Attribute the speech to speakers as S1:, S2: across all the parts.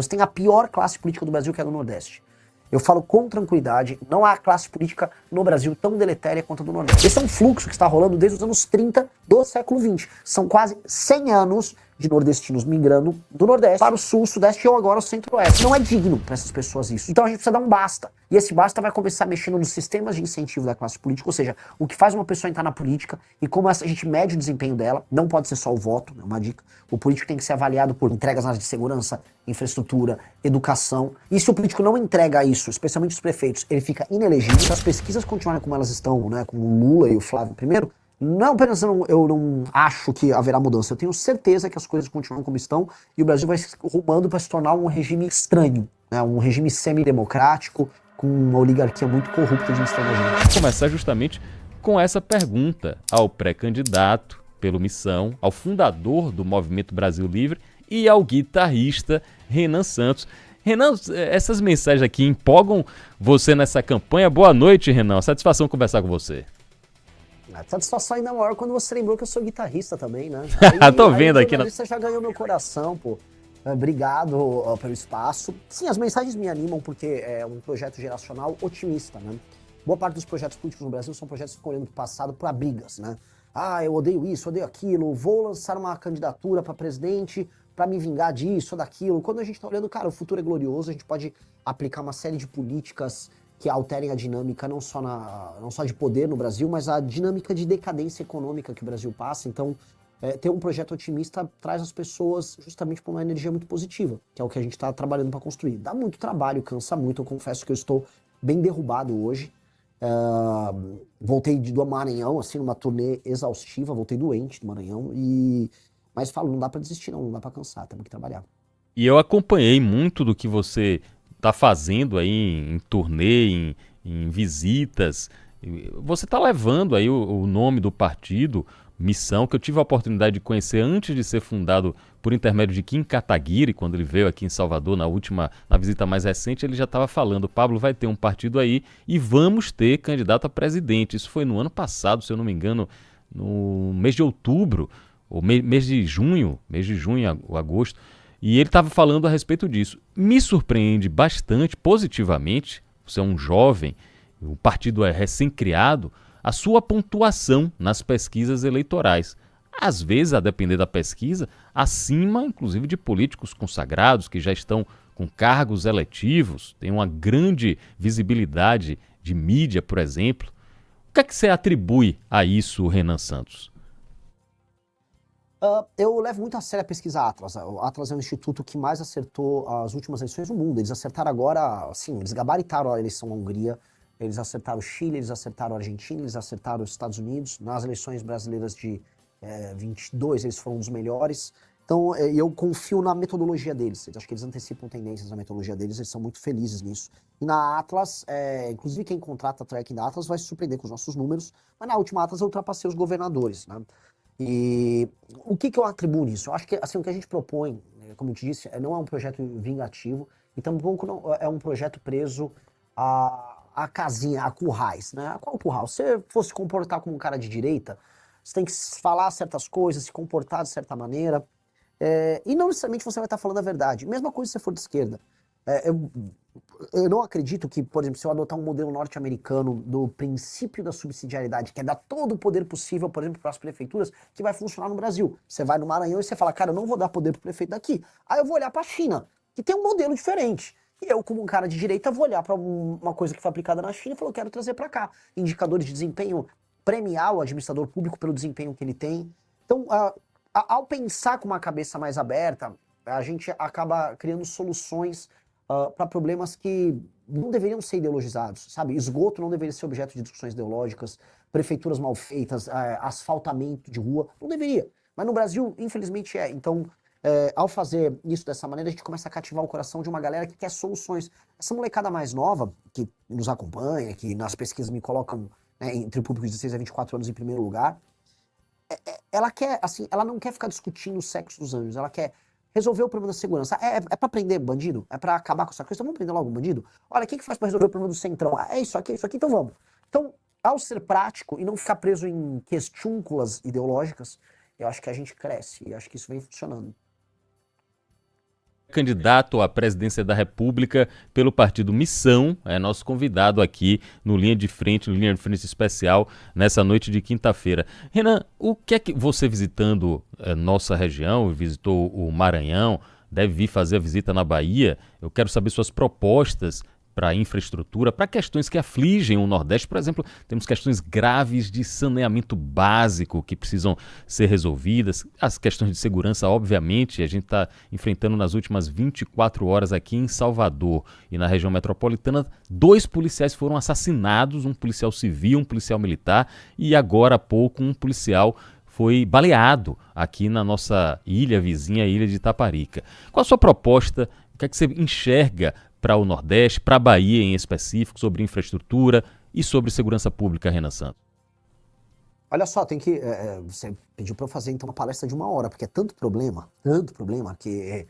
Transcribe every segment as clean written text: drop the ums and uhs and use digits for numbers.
S1: Você tem a pior classe política do Brasil, que é a do Nordeste. Eu falo com tranquilidade, não há classe política no Brasil tão deletéria quanto a do Nordeste. Esse é um fluxo que está rolando desde os anos 30 do século XX. São quase 100 anos de nordestinos migrando do Nordeste para o Sul, Sudeste ou agora o Centro-Oeste. Não é digno para essas pessoas isso. Então a gente precisa dar um basta. E esse basta vai começar mexendo nos sistemas de incentivo da classe política, ou seja, o que faz uma pessoa entrar na política e como a gente mede o desempenho dela. Não pode ser só o voto, é uma dica. O político tem que ser avaliado por entregas na área de segurança, infraestrutura, educação. E se o político não entrega isso, especialmente os prefeitos, ele fica inelegível. Se as pesquisas continuarem como elas estão, né, com o Lula e o Flávio primeiro, não apenas eu não acho que haverá mudança, eu tenho certeza que as coisas continuam como estão e o Brasil vai se rumando para se tornar um regime estranho, né, um regime semidemocrático, com uma oligarquia muito corrupta administrando a gente.
S2: Vou começar justamente com essa pergunta ao pré-candidato pelo Missão, ao fundador do Movimento Brasil Livre e ao guitarrista Renan Santos. Renan, essas mensagens aqui empolgam você nessa campanha? Boa noite, Renan. Satisfação conversar com você.
S1: A satisfação ainda maior quando você lembrou que eu sou guitarrista também, né?
S2: Tô vendo aqui.
S1: Você já ganhou meu coração, pô. Obrigado pelo espaço. Sim, as mensagens me animam porque é um projeto geracional otimista, né? Boa parte dos projetos políticos no Brasil são projetos que ficam olhando pro passado para brigas, né? Ah, eu odeio isso, odeio aquilo, vou lançar uma candidatura para presidente para me vingar disso ou daquilo. Quando a gente tá olhando, cara, o futuro é glorioso, a gente pode aplicar uma série de políticas que alterem a dinâmica não só de poder no Brasil, mas a dinâmica de decadência econômica que o Brasil passa. Então, ter um projeto otimista traz as pessoas justamente para uma energia muito positiva, que é o que a gente está trabalhando para construir. Dá muito trabalho, cansa muito, eu confesso que eu estou bem derrubado hoje. Voltei do Maranhão, assim, numa turnê exaustiva, voltei doente do Maranhão, mas falo, não dá para desistir não dá para cansar, temos que trabalhar.
S2: E eu acompanhei muito do que você está fazendo aí em turnê, em visitas. Você está levando aí o nome do partido, Missão, que eu tive a oportunidade de conhecer antes de ser fundado por intermédio de Kim Kataguiri, quando ele veio aqui em Salvador, na visita mais recente, ele já estava falando, Pablo, vai ter um partido aí e vamos ter candidato a presidente. Isso foi no ano passado, se eu não me engano, no mês de outubro, ou mês de junho, ou agosto, e ele estava falando a respeito disso. Me surpreende bastante, positivamente, você é um jovem, o partido é recém-criado, a sua pontuação nas pesquisas eleitorais. Às vezes, a depender da pesquisa, acima, inclusive, de políticos consagrados que já estão com cargos eletivos, têm uma grande visibilidade de mídia, por exemplo. O que é que você atribui a isso, Renan Santos?
S1: Eu levo muito a sério a pesquisa Atlas. O Atlas é um instituto que mais acertou as últimas eleições no mundo. Eles acertaram agora, assim, eles gabaritaram a eleição na Hungria, eles acertaram o Chile, eles acertaram a Argentina, eles acertaram os Estados Unidos. Nas eleições brasileiras de 22, eles foram um dos melhores. Então, eu confio na metodologia deles. Eu acho que eles antecipam tendências na metodologia deles, eles são muito felizes nisso. E na Atlas, inclusive quem contrata a tracking da Atlas vai se surpreender com os nossos números, mas na última Atlas eu ultrapassei os governadores, né? E o que eu atribuo nisso? Eu acho que assim, o que a gente propõe, como eu te disse, não é um projeto vingativo e tampouco não é um projeto preso a casinha, a currais, né? Qual curral? Se você fosse se comportar como um cara de direita, você tem que falar certas coisas, se comportar de certa maneira, e não necessariamente você vai estar falando a verdade. Mesma coisa se você for de esquerda. Eu não acredito que, por exemplo, se eu adotar um modelo norte-americano do princípio da subsidiariedade, que é dar todo o poder possível, por exemplo, para as prefeituras, que vai funcionar no Brasil. Você vai no Maranhão e você fala, cara, eu não vou dar poder para o prefeito daqui. Aí eu vou olhar para a China, que tem um modelo diferente. E eu, como um cara de direita, vou olhar para uma coisa que foi aplicada na China e falar, eu quero trazer para cá. Indicadores de desempenho, premiar o administrador público pelo desempenho que ele tem. Então, ao pensar com uma cabeça mais aberta, a gente acaba criando soluções para problemas que não deveriam ser ideologizados, sabe? Esgoto não deveria ser objeto de discussões ideológicas, prefeituras mal feitas, asfaltamento de rua, não deveria. Mas no Brasil, infelizmente, é. Então, ao fazer isso dessa maneira, a gente começa a cativar o coração de uma galera que quer soluções. Essa molecada mais nova, que nos acompanha, que nas pesquisas me colocam, né, entre o público de 16 a 24 anos em primeiro lugar, ela quer, assim, ela não quer ficar discutindo o sexo dos anjos, ela quer resolver o problema da segurança. É pra prender bandido? É pra acabar com essa coisa? Então vamos prender logo o bandido? Olha, o que faz pra resolver o problema do centrão? É isso aqui, então vamos. Então, ao ser prático e não ficar preso em questúnculas ideológicas, eu acho que a gente cresce e acho que isso vem funcionando.
S2: Candidato à presidência da República pelo partido Missão, é nosso convidado aqui no Linha de Frente especial, nessa noite de quinta-feira. Renan, o que é que você, visitando nossa região, visitou o Maranhão, deve vir fazer a visita na Bahia, eu quero saber suas propostas para infraestrutura, para questões que afligem o Nordeste. Por exemplo, temos questões graves de saneamento básico que precisam ser resolvidas, as questões de segurança, obviamente, a gente está enfrentando nas últimas 24 horas aqui em Salvador e na região metropolitana, 2 policiais foram assassinados, um policial civil, um policial militar, e agora há pouco um policial foi baleado aqui na nossa ilha vizinha, a ilha de Itaparica. Qual a sua proposta? O que é que você enxerga para o Nordeste, para a Bahia em específico, sobre infraestrutura e sobre segurança pública, Renan Santos?
S1: Olha só, tem que. Você pediu para eu fazer então uma palestra de 1 hora, porque é tanto problema, que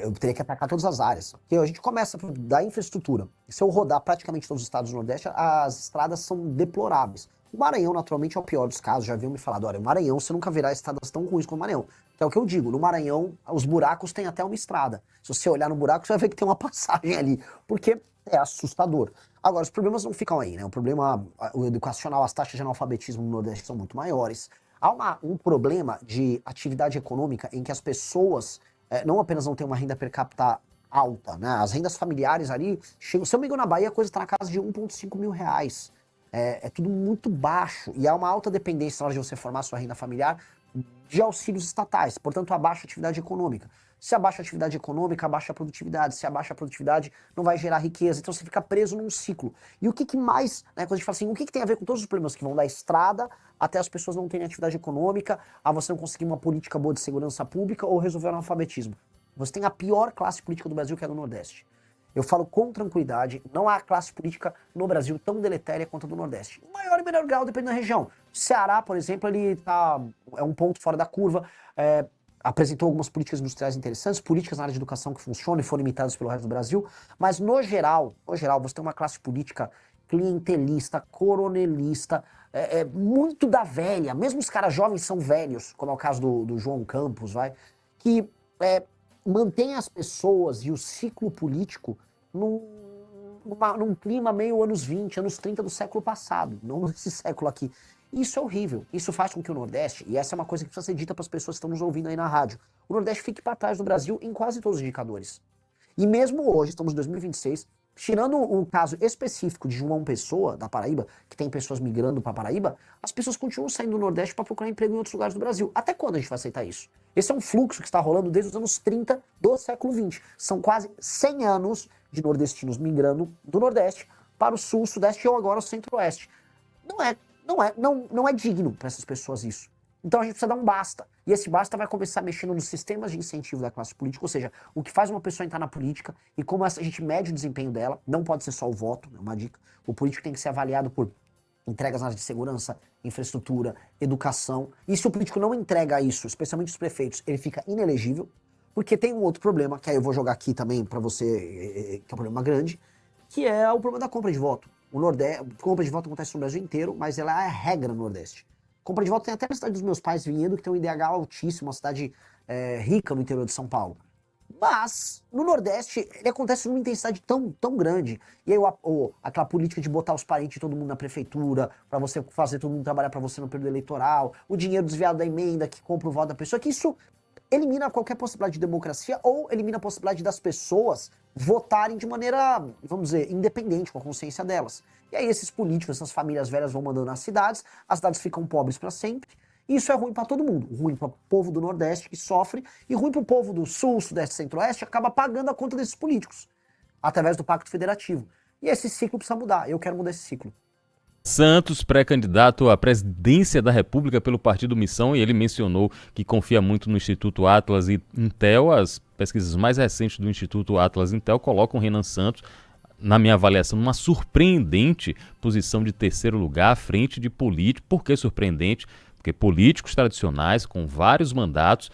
S1: eu teria que atacar todas as áreas. Porque a gente começa da infraestrutura. Se eu rodar praticamente todos os estados do Nordeste, as estradas são deploráveis. O Maranhão, naturalmente, é o pior dos casos. Já haviam me falado, olha, o Maranhão, você nunca verá estradas tão ruins como o Maranhão. Que é o que eu digo, no Maranhão, os buracos têm até uma estrada. Se você olhar no buraco, você vai ver que tem uma passagem ali, porque é assustador. Agora, os problemas não ficam aí, né? O problema o educacional, as taxas de analfabetismo no Nordeste são muito maiores. Há um problema de atividade econômica em que as pessoas não apenas não têm uma renda per capita alta, né? As rendas familiares ali, chegam, se eu me engano, na Bahia a coisa está na casa de 1,5 mil reais. É tudo muito baixo e há uma alta dependência na hora de você formar sua renda familiar de auxílios estatais, portanto abaixa a atividade econômica. Se abaixa a atividade econômica, abaixa a produtividade. Se abaixa a produtividade, não vai gerar riqueza. Então você fica preso num ciclo. E o que mais, né, quando a gente fala assim, o que tem a ver com todos os problemas que vão da estrada até as pessoas não terem atividade econômica, a você não conseguir uma política boa de segurança pública ou resolver o analfabetismo? Você tem a pior classe política do Brasil, que é a do Nordeste. Eu falo com tranquilidade, não há classe política no Brasil tão deletéria quanto a do Nordeste. Em maior e menor grau, dependendo da região. Ceará, por exemplo, é um ponto fora da curva, apresentou algumas políticas industriais interessantes, políticas na área de educação que funcionam e foram imitadas pelo resto do Brasil, mas no geral, você tem uma classe política clientelista, coronelista, muito da velha, mesmo os caras jovens são velhos, como é o caso do João Campos, que mantém as pessoas e o ciclo político num clima meio anos 20, anos 30 do século passado, não nesse século aqui. Isso é horrível. Isso faz com que o Nordeste, e essa é uma coisa que precisa ser dita para as pessoas que estão nos ouvindo aí na rádio, o Nordeste fique para trás do Brasil em quase todos os indicadores. E mesmo hoje, estamos em 2026, tirando o caso específico de João Pessoa, da Paraíba, que tem pessoas migrando para Paraíba, as pessoas continuam saindo do Nordeste para procurar emprego em outros lugares do Brasil. Até quando a gente vai aceitar isso? Esse é um fluxo que está rolando desde os anos 30 do século XX. São quase 100 anos de nordestinos migrando do Nordeste para o Sul, Sudeste ou agora o Centro-Oeste. Não é digno para essas pessoas isso. Então a gente precisa dar um basta. E esse basta vai começar mexendo nos sistemas de incentivo da classe política, ou seja, o que faz uma pessoa entrar na política e como a gente mede o desempenho dela. Não pode ser só o voto, é uma dica. O político tem que ser avaliado por entregas na área de segurança, infraestrutura, educação. E se o político não entrega isso, especialmente os prefeitos, ele fica inelegível. Porque tem um outro problema, que aí eu vou jogar aqui também para você, que é um problema grande, que é o problema da compra de voto. O Nordeste, compra de voto acontece no Brasil inteiro, mas ela é a regra no Nordeste. Compra de voto tem até na cidade dos meus pais, Vinhedo, que tem um IDH altíssimo, uma cidade rica no interior de São Paulo. Mas, no Nordeste, ele acontece numa intensidade tão grande. E aí aquela política de botar os parentes de todo mundo na prefeitura, para você fazer todo mundo trabalhar para você no período eleitoral, o dinheiro desviado da emenda que compra o voto da pessoa, que isso elimina qualquer possibilidade de democracia ou elimina a possibilidade das pessoas votarem de maneira, vamos dizer, independente, com a consciência delas. E aí esses políticos, essas famílias velhas vão mandando nas cidades, as cidades ficam pobres para sempre, e isso é ruim para todo mundo. Ruim para o povo do Nordeste, que sofre, e ruim para o povo do Sul, Sudeste e Centro-Oeste, acaba pagando a conta desses políticos, através do Pacto Federativo. E esse ciclo precisa mudar. Eu quero mudar esse ciclo.
S2: Santos, pré-candidato à presidência da República pelo Partido Missão, e ele mencionou que confia muito no Instituto Atlas e Intel. As pesquisas mais recentes do Instituto Atlas e Intel colocam Renan Santos, na minha avaliação, numa surpreendente posição de terceiro lugar à frente de políticos. Por que surpreendente? Porque políticos tradicionais, com vários mandatos,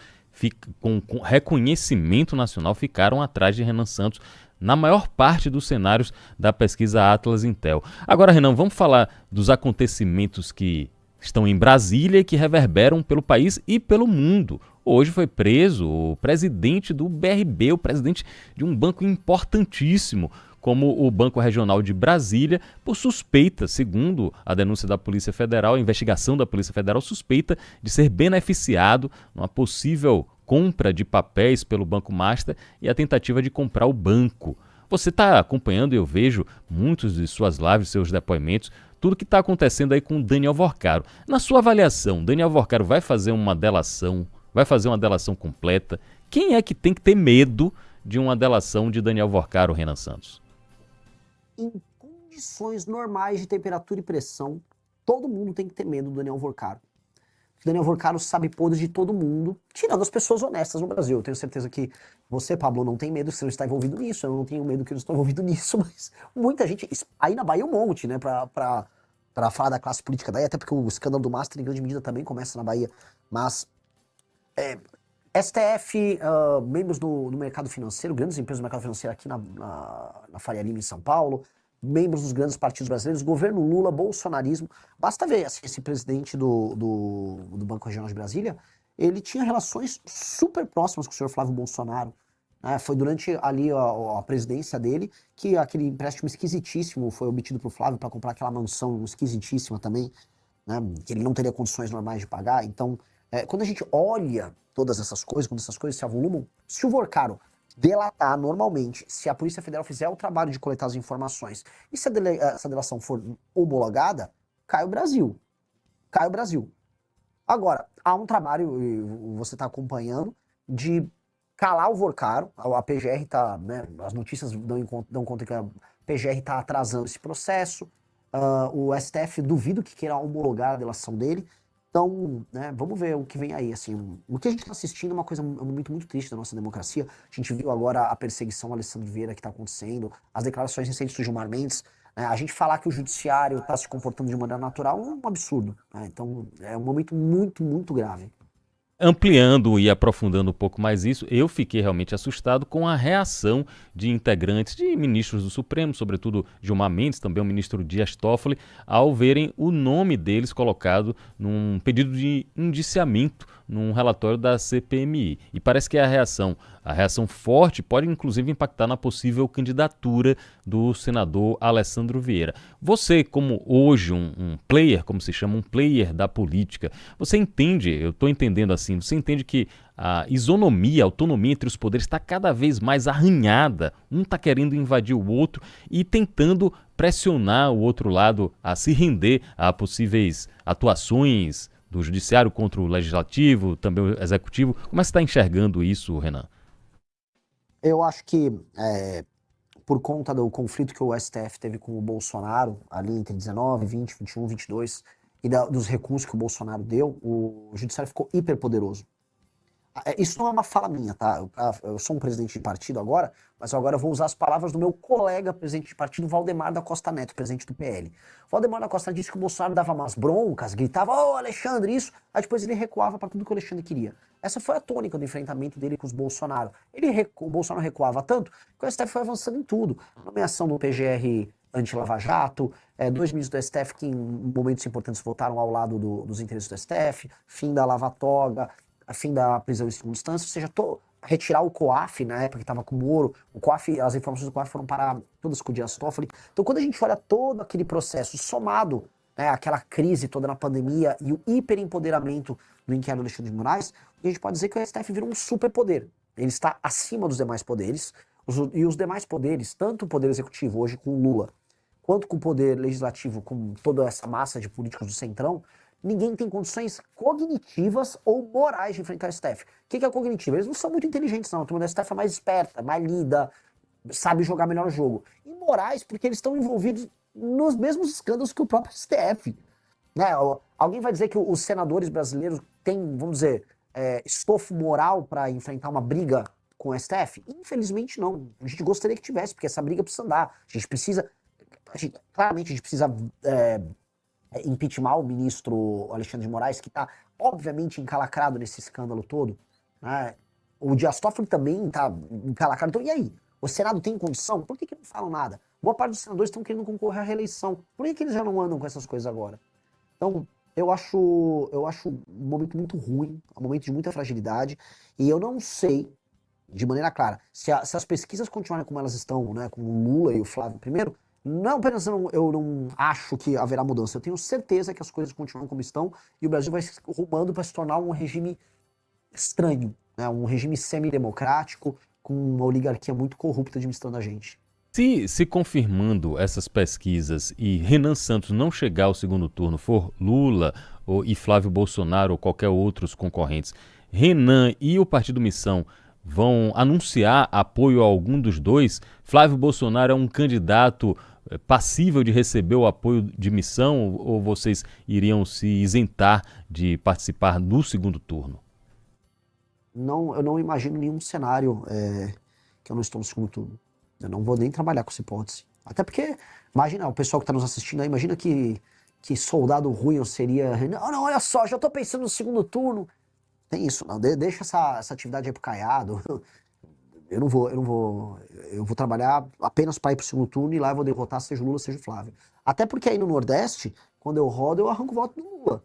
S2: com reconhecimento nacional, ficaram atrás de Renan Santos na maior parte dos cenários da pesquisa Atlas Intel. Agora, Renan, vamos falar dos acontecimentos que estão em Brasília e que reverberam pelo país e pelo mundo. Hoje foi preso o presidente do BRB, o presidente de um banco importantíssimo, como o Banco Regional de Brasília, por suspeita, segundo a denúncia da Polícia Federal, a investigação da Polícia Federal, suspeita de ser beneficiado numa possível compra de papéis pelo Banco Master e a tentativa de comprar o banco. Você está acompanhando, eu vejo muitos de suas lives, seus depoimentos, tudo que está acontecendo aí com o Daniel Vorcaro. Na sua avaliação, Daniel Vorcaro vai fazer uma delação completa? Quem é que tem que ter medo de uma delação de Daniel Vorcaro, Renan Santos?
S1: Em condições normais de temperatura e pressão, todo mundo tem que ter medo do Daniel Vorcaro. O Daniel Vorcaro sabe podres de todo mundo, tirando as pessoas honestas no Brasil. Eu tenho certeza que você, Pablo, não tem medo que você não está envolvido nisso. Eu não tenho medo que eu estou envolvido nisso, mas muita gente... Aí na Bahia um monte, né, pra falar da classe política daí, até porque o escândalo do Master, em grande medida, também começa na Bahia. Mas STF, membros do mercado financeiro, grandes empresas do mercado financeiro aqui na Faria Lima, em São Paulo, membros dos grandes partidos brasileiros, governo Lula, bolsonarismo. Basta ver, assim, esse presidente do Banco Regional de Brasília, ele tinha relações super próximas com o senhor Flávio Bolsonaro. Né? Foi durante ali a presidência dele que aquele empréstimo esquisitíssimo foi obtido para o Flávio para comprar aquela mansão esquisitíssima também, né? Que ele não teria condições normais de pagar. Então, quando a gente olha todas essas coisas, quando essas coisas se avolumam, se o Vorcaro delatar normalmente, se a Polícia Federal fizer o trabalho de coletar as informações e se essa delação for homologada, cai o Brasil. Cai o Brasil. Agora, há um trabalho, e você está acompanhando, de calar o Vorcaro. A PGR está, né, as notícias dão conta que a PGR está atrasando esse processo. O STF duvido que queira homologar a delação dele. Então, né, vamos ver o que vem aí, assim. O que a gente está assistindo é uma coisa, um momento muito triste da nossa democracia. A gente viu agora a perseguição ao Alessandro Vieira que está acontecendo, as declarações recentes do Gilmar Mendes. Né, a gente falar que o judiciário está se comportando de maneira natural é um absurdo. Né, então, é um momento muito, muito grave.
S2: Ampliando e aprofundando um pouco mais isso, eu fiquei realmente assustado com a reação de integrantes, de ministros do Supremo, sobretudo Gilmar Mendes, também o ministro Dias Toffoli, ao verem o nome deles colocado num pedido de indiciamento num relatório da CPMI. E parece que a reação forte pode inclusive impactar na possível candidatura do senador Alessandro Vieira. Você, como hoje um player, como se chama, um player da política, você entende, eu estou entendendo assim, você entende que a isonomia, a autonomia entre os poderes está cada vez mais arranhada, um está querendo invadir o outro e tentando pressionar o outro lado a se render a possíveis atuações do judiciário contra o legislativo, também o executivo. Como é que você está enxergando isso, Renan?
S1: Eu acho que por conta do conflito que o STF teve com o Bolsonaro, ali entre 19, 20, 21, 22, e dos recursos que o Bolsonaro deu, o judiciário ficou hiperpoderoso. Isso não é uma fala minha, tá? Eu sou um presidente de partido agora, mas agora eu vou usar as palavras do meu colega presidente de partido, Valdemar da Costa Neto, presidente do PL. Valdemar da Costa Neto disse que o Bolsonaro dava umas broncas, gritava, ô Alexandre, isso, aí depois ele recuava para tudo que o Alexandre queria. Essa foi a tônica do enfrentamento dele com os Bolsonaro. O Bolsonaro recuava tanto que o STF foi avançando em tudo. Nomeação do PGR anti-Lava Jato, 2 ministros do STF que em momentos importantes votaram ao lado dos interesses do STF, fim da Lava Toga, a fim da prisão em segunda instância, ou seja, retirar o COAF na época que estava com o Moro, o COAF, as informações do COAF foram parar todas com o Dias Toffoli. Então, quando a gente olha todo aquele processo somado, né, aquela crise toda na pandemia e o hiperempoderamento do inquérito do Alexandre de Moraes, a gente pode dizer que o STF virou um superpoder. Ele está acima dos demais poderes, e os demais poderes, tanto o poder executivo hoje com o Lula, quanto com o poder legislativo, com toda essa massa de políticos do Centrão, ninguém tem condições cognitivas ou morais de enfrentar o STF. O que é cognitivo? Eles não são muito inteligentes, não. A turma do STF é mais esperta, mais lida, sabe jogar melhor o jogo. E morais, porque eles estão envolvidos nos mesmos escândalos que o próprio STF. Né? Alguém vai dizer que os senadores brasileiros têm, vamos dizer, estofo moral para enfrentar uma briga com o STF? Infelizmente não. A gente gostaria que tivesse, porque essa briga precisa andar. A gente precisa... claramente a gente precisa... impeachment o ministro Alexandre de Moraes, que está obviamente encalacrado nesse escândalo todo. Né? O Dias Toffoli também está encalacrado. Então, e aí? O Senado tem condição? Por que não falam nada? Boa parte dos senadores estão querendo concorrer à reeleição. Por que eles já não andam com essas coisas agora? Então, eu acho um momento muito ruim, um momento de muita fragilidade, e eu não sei, de maneira clara, se as pesquisas continuarem como elas estão, né, com o Lula e o Flávio primeiro, não apenas eu não acho que haverá mudança, eu tenho certeza que as coisas continuam como estão e o Brasil vai se rumando para se tornar um regime estranho, né, um regime semidemocrático, com uma oligarquia muito corrupta administrando a gente.
S2: Se confirmando essas pesquisas e Renan Santos não chegar ao segundo turno, for Lula e Flávio Bolsonaro ou qualquer outros concorrentes, Renan e o Partido Missão vão anunciar apoio a algum dos dois? Flávio Bolsonaro é um candidato passível de receber o apoio de Missão ou vocês iriam se isentar de participar no segundo turno?
S1: Não, eu não imagino nenhum cenário que eu não estou no segundo turno. Eu não vou nem trabalhar com essa hipótese. Até porque, imagina, o pessoal que está nos assistindo aí, imagina que soldado ruim eu seria. Não, não, olha só, já estou pensando no segundo turno. Tem isso, não. Deixa essa atividade aí pro Caiado. Eu vou trabalhar apenas para ir pro segundo turno e lá eu vou derrotar seja o Lula, seja o Flávio. Até porque aí no Nordeste, quando eu rodo, eu arranco o voto do Lula.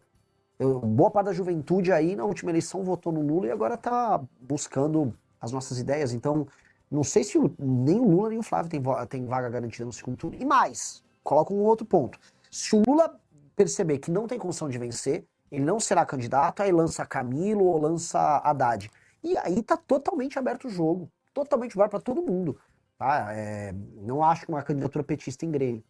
S1: Boa parte da juventude aí na última eleição votou no Lula e agora tá buscando as nossas ideias. Então, não sei se nem o Lula nem o Flávio tem vaga garantida no segundo turno. E mais, coloco um outro ponto. Se o Lula perceber que não tem condição de vencer, ele não será candidato, aí lança Camilo ou lança Haddad. E aí tá totalmente aberto o jogo. Totalmente aberto para todo mundo. Tá? Não acho que uma candidatura petista engrene.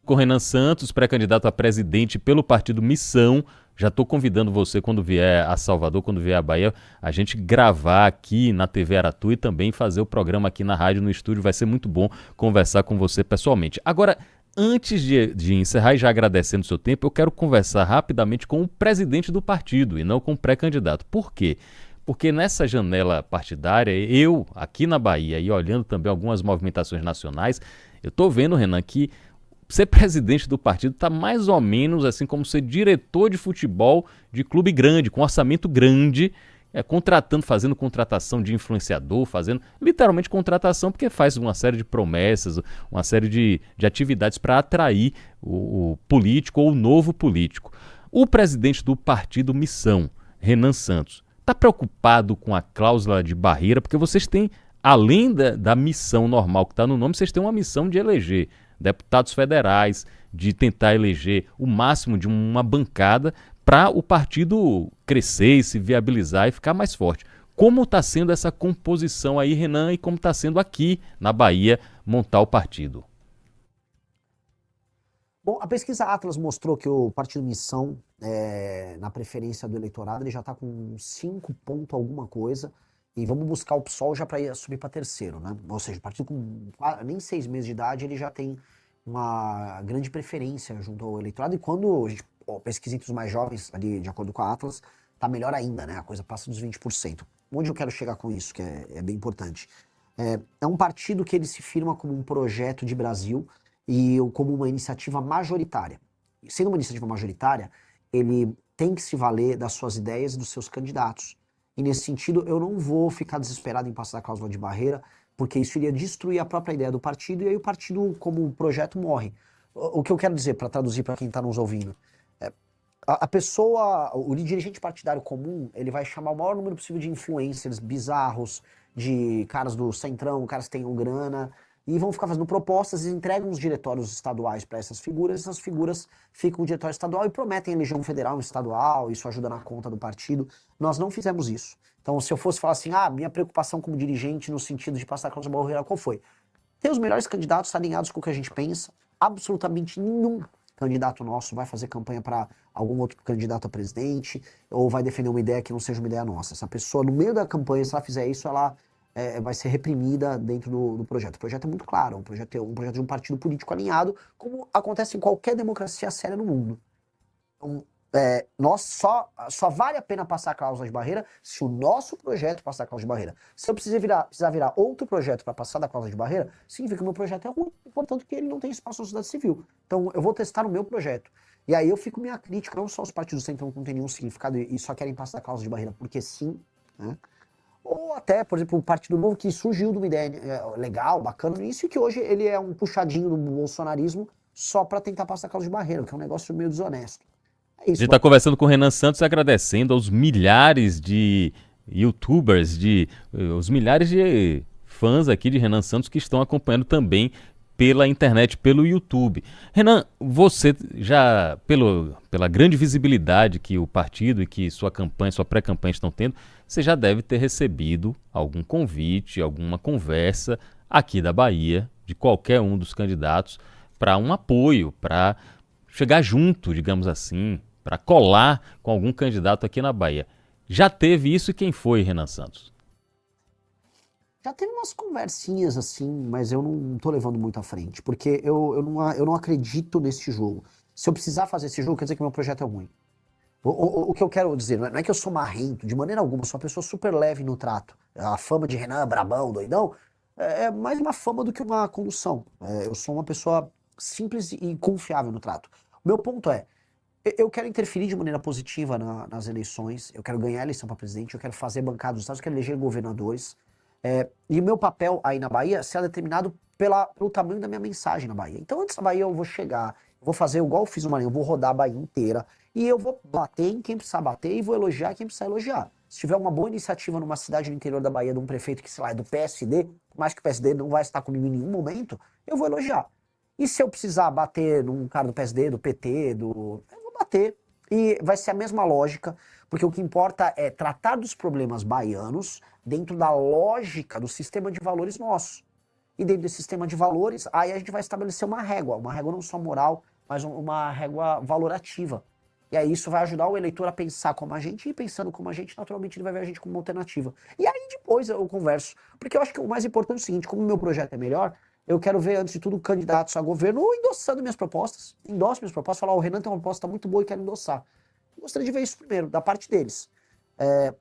S2: Com Renan Santos, pré-candidato a presidente pelo partido Missão. Já estou convidando você, quando vier a Salvador, quando vier a Bahia, a gente gravar aqui na TV Aratu e também fazer o programa aqui na rádio, no estúdio. Vai ser muito bom conversar com você pessoalmente. Agora, antes de encerrar e já agradecendo o seu tempo, eu quero conversar rapidamente com o presidente do partido e não com o pré-candidato. Por quê? Porque nessa janela partidária, eu, aqui na Bahia, e olhando também algumas movimentações nacionais, eu estou vendo, Renan, que ser presidente do partido está mais ou menos assim como ser diretor de futebol de clube grande, com orçamento grande, contratando, fazendo contratação de influenciador, fazendo literalmente contratação, porque faz uma série de promessas, uma série de atividades para atrair o político ou o novo político. O presidente do partido Missão, Renan Santos, está preocupado com a cláusula de barreira, porque vocês têm, além da missão normal que está no nome, vocês têm uma missão de eleger deputados federais, de tentar eleger o máximo de uma bancada para o partido crescer e se viabilizar e ficar mais forte. Como está sendo essa composição aí, Renan, e como está sendo aqui na Bahia montar o partido?
S1: Bom, a pesquisa Atlas mostrou que o Partido Missão, na preferência do eleitorado, ele já está com 5 ponto alguma coisa, e vamos buscar o PSOL já para subir para terceiro, né? Ou seja, o partido com nem 6 meses de idade, ele já tem uma grande preferência junto ao eleitorado, e quando a gente pesquisa entre os mais jovens, ali, de acordo com a Atlas, tá melhor ainda, né? A coisa passa dos 20%. Onde eu quero chegar com isso, que é bem importante? É um partido que ele se firma como um projeto de Brasil, e como uma iniciativa majoritária. Sendo uma iniciativa majoritária, ele tem que se valer das suas ideias e dos seus candidatos. E nesse sentido, eu não vou ficar desesperado em passar a cláusula de barreira, porque isso iria destruir a própria ideia do partido, e aí o partido, como projeto, morre. O que eu quero dizer, para traduzir para quem está nos ouvindo, a pessoa, o dirigente partidário comum, ele vai chamar o maior número possível de influencers bizarros, de caras do centrão, caras que tenham grana, e vão ficar fazendo propostas e entregam os diretórios estaduais para essas figuras ficam no diretório estadual e prometem eleição federal e estadual, isso ajuda na conta do partido. Nós não fizemos isso. Então, se eu fosse falar assim, minha preocupação como dirigente no sentido de passar a cláusula de barreira, qual foi? Ter os melhores candidatos alinhados com o que a gente pensa, absolutamente nenhum candidato nosso vai fazer campanha para algum outro candidato a presidente ou vai defender uma ideia que não seja uma ideia nossa. Essa pessoa, no meio da campanha, se ela fizer isso, ela vai ser reprimida dentro do projeto. O projeto é muito claro, um projeto de um partido político alinhado, como acontece em qualquer democracia séria no mundo. Então, nós só vale a pena passar a cláusula de barreira se o nosso projeto passar a cláusula de barreira. Se eu precisar virar outro projeto para passar da cláusula de barreira, significa que o meu projeto é ruim, portanto que ele não tem espaço na sociedade civil. Então eu vou testar o meu projeto. E aí eu fico minha crítica, não só os partidos centrão que não tem nenhum significado e só querem passar a cláusula de barreira porque sim, né? Ou até, por exemplo, o Partido Novo, que surgiu de uma ideia legal, bacana no início, e que hoje ele é um puxadinho do bolsonarismo só para tentar passar a causa de barreira, que é um negócio meio desonesto. É
S2: A gente
S1: isso,
S2: está conversando com o Renan Santos, agradecendo aos milhares de YouTubers, os milhares de fãs aqui de Renan Santos que estão acompanhando também pela internet, pelo YouTube. Renan, você já, pela grande visibilidade que o partido e que sua campanha, sua pré-campanha estão tendo, você já deve ter recebido algum convite, alguma conversa aqui da Bahia, de qualquer um dos candidatos, para um apoio, para chegar junto, digamos assim, para colar com algum candidato aqui na Bahia. Já teve isso e quem foi, Renan Santos?
S1: já teve umas conversinhas assim, mas eu não tô levando muito à frente, porque eu não acredito nesse jogo. Se eu precisar fazer esse jogo, quer dizer que meu projeto é ruim. O que eu quero dizer, não é que eu sou marrento, de maneira alguma, eu sou uma pessoa super leve no trato. A fama de Renan, brabão, doidão, é mais uma fama do que uma condução. Eu sou uma pessoa simples e confiável no trato. O meu ponto é, eu quero interferir de maneira positiva nas eleições, eu quero ganhar a eleição para presidente, eu quero fazer bancada dos estados, eu quero eleger governadores. E o meu papel aí na Bahia será determinado pelo tamanho da minha mensagem na Bahia. Então, antes da Bahia, eu vou chegar, vou fazer igual eu fiz no Maranhão, eu vou rodar a Bahia inteira e eu vou bater em quem precisar bater e vou elogiar quem precisar elogiar. Se tiver uma boa iniciativa numa cidade no interior da Bahia de um prefeito que, sei lá, é do PSD, por mais que o PSD não vai estar comigo em nenhum momento, eu vou elogiar. E se eu precisar bater num cara do PSD, do PT, eu vou bater. E vai ser a mesma lógica, porque o que importa é tratar dos problemas baianos dentro da lógica do sistema de valores nosso. E dentro desse sistema de valores, aí a gente vai estabelecer uma régua não só moral, mas uma régua valorativa. E aí isso vai ajudar o eleitor a pensar como a gente, e pensando como a gente, naturalmente ele vai ver a gente como uma alternativa. E aí depois eu converso, porque eu acho que o mais importante é o seguinte, como o meu projeto é melhor, eu quero ver, antes de tudo, candidatos a governo endossando minhas propostas. Endosso minhas propostas, falar, o Renan tem uma proposta muito boa e quero endossar. Eu gostaria de ver isso primeiro, da parte deles.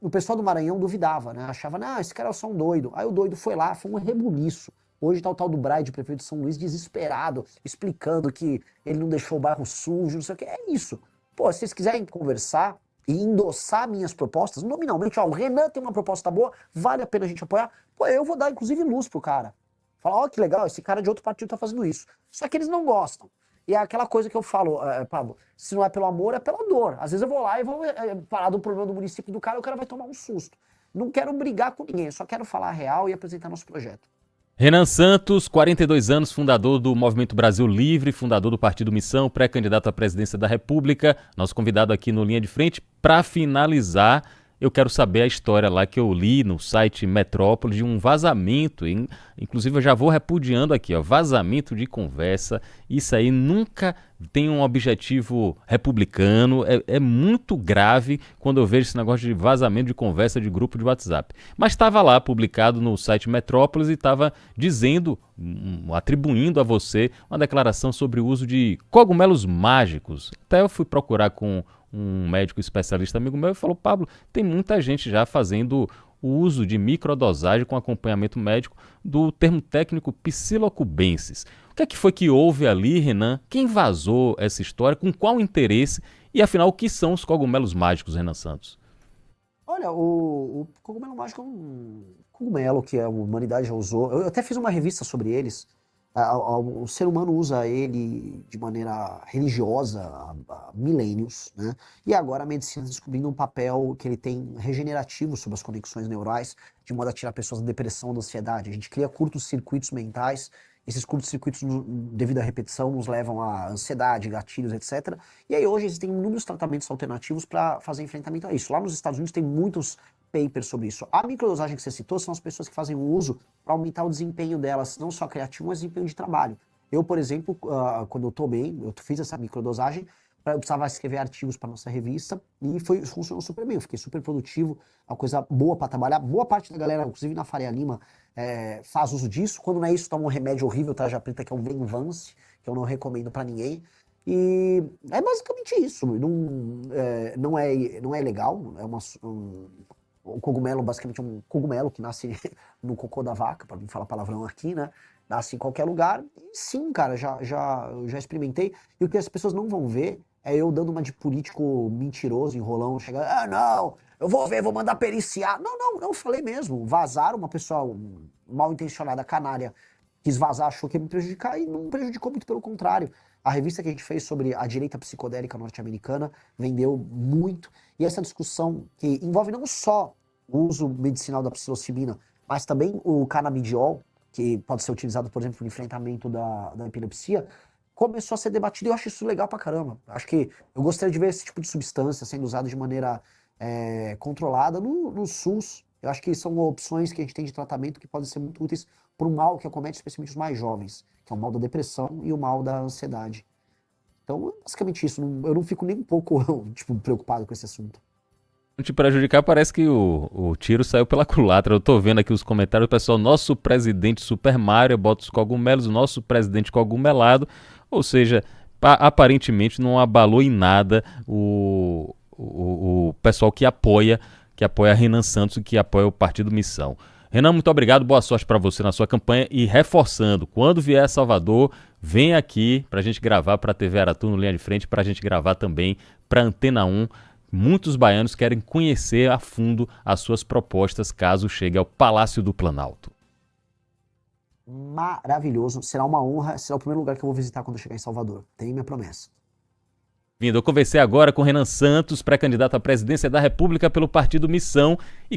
S1: O pessoal do Maranhão duvidava, né? Achava, não, esse cara é só um doido. Aí o doido foi lá, foi um rebuliço. Hoje tá o tal do Braide, prefeito de São Luís, desesperado, explicando que ele não deixou o bairro sujo, não sei o que. É isso. Pô, se vocês quiserem conversar e endossar minhas propostas, nominalmente, ó, o Renan tem uma proposta boa, vale a pena a gente apoiar. Pô, eu vou dar, inclusive, luz pro cara. Falar, ó, que legal, esse cara de outro partido tá fazendo isso. Só que eles não gostam. E é aquela coisa que eu falo, Pablo, se não é pelo amor, é pela dor. Às vezes eu vou lá e vou falar do problema do município do cara e o cara vai tomar um susto. Não quero brigar com ninguém, só quero falar a real e apresentar nosso projeto.
S2: Renan Santos, 42 anos, fundador do Movimento Brasil Livre, fundador do Partido Missão, pré-candidato à presidência da República, nosso convidado aqui no Linha de Frente. Para finalizar, eu quero saber a história lá que eu li no site Metrópole de um vazamento, inclusive eu já vou repudiando aqui, ó, vazamento de conversa. Isso aí nunca tem um objetivo republicano, é muito grave quando eu vejo esse negócio de vazamento de conversa de grupo de WhatsApp. Mas estava lá publicado no site Metrópolis e estava dizendo, atribuindo a você uma declaração sobre o uso de cogumelos mágicos. Até eu fui procurar com um médico especialista amigo meu e falou, Pablo, tem muita gente já fazendo o uso de microdosagem com acompanhamento médico do termo técnico psilocubensis. O que é que foi que houve ali, Renan? Quem vazou essa história? Com qual interesse? E afinal, o que são os cogumelos mágicos, Renan Santos?
S1: Olha, o cogumelo mágico é um cogumelo que a humanidade já usou. Eu até fiz uma revista sobre eles. O ser humano usa ele de maneira religiosa há milênios, né? E agora a medicina está descobrindo um papel que ele tem regenerativo sobre as conexões neurais, de modo a tirar pessoas da depressão, da ansiedade. A gente cria curtos-circuitos mentais. Esses curtos-circuitos, devido à repetição, nos levam a ansiedade, gatilhos, etc. E aí hoje existem inúmeros tratamentos alternativos para fazer enfrentamento a isso. Lá nos Estados Unidos tem muitos papers sobre isso. A microdosagem que você citou são as pessoas que fazem o uso para aumentar o desempenho delas, não só criativo, mas desempenho de trabalho. Eu, por exemplo, quando eu tomei, eu fiz essa microdosagem, eu precisava escrever artigos para nossa revista e funcionou super bem. Eu fiquei super produtivo, é uma coisa boa para trabalhar. Boa parte da galera, inclusive na Faria Lima, faz uso disso. Quando não é isso, toma um remédio horrível, tarja preta, que é o Venvance, que eu não recomendo para ninguém. E é basicamente isso. Não é legal, o cogumelo basicamente é um cogumelo que nasce no cocô da vaca, para não falar palavrão aqui, né? Nasce em qualquer lugar. E sim, cara, eu já experimentei. E o que as pessoas não vão ver é eu dando uma de político mentiroso, enrolão, chegando, não, eu vou ver, vou mandar periciar. Não, falei mesmo. Vazaram, uma pessoa mal intencionada, canária, quis vazar, achou que ia me prejudicar e não prejudicou, muito pelo contrário. A revista que a gente fez sobre a direita psicodélica norte-americana vendeu muito. E essa discussão que envolve não só o uso medicinal da psilocibina, mas também o canabidiol, que pode ser utilizado, por exemplo, no enfrentamento da epilepsia, começou a ser debatido e eu acho isso legal pra caramba. Acho que eu gostaria de ver esse tipo de substância sendo usado de maneira controlada no SUS. Eu acho que são opções que a gente tem de tratamento que podem ser muito úteis para o mal que acomete especialmente os mais jovens, que é o mal da depressão e o mal da ansiedade. Então, basicamente isso. Eu não fico nem um pouco tipo, preocupado com esse assunto.
S2: Te prejudicar, parece que o tiro saiu pela culatra. Eu tô vendo aqui os comentários, o pessoal, nosso presidente Super Mario, bota os cogumelos, nosso presidente cogumelado, ou seja, aparentemente não abalou em nada o pessoal que apoia Renan Santos e que apoia o Partido Missão. Renan, muito obrigado, boa sorte para você na sua campanha e reforçando, quando vier a Salvador, vem aqui pra gente gravar pra TV Aratu no Linha de Frente, pra gente gravar também pra Antena 1. Muitos baianos querem conhecer a fundo as suas propostas caso chegue ao Palácio do Planalto.
S1: Maravilhoso, será uma honra, será o primeiro lugar que eu vou visitar quando eu chegar em Salvador. Tenho minha promessa.
S2: Eu conversei agora com Renan Santos, pré-candidato à presidência da República pelo Partido Missão, e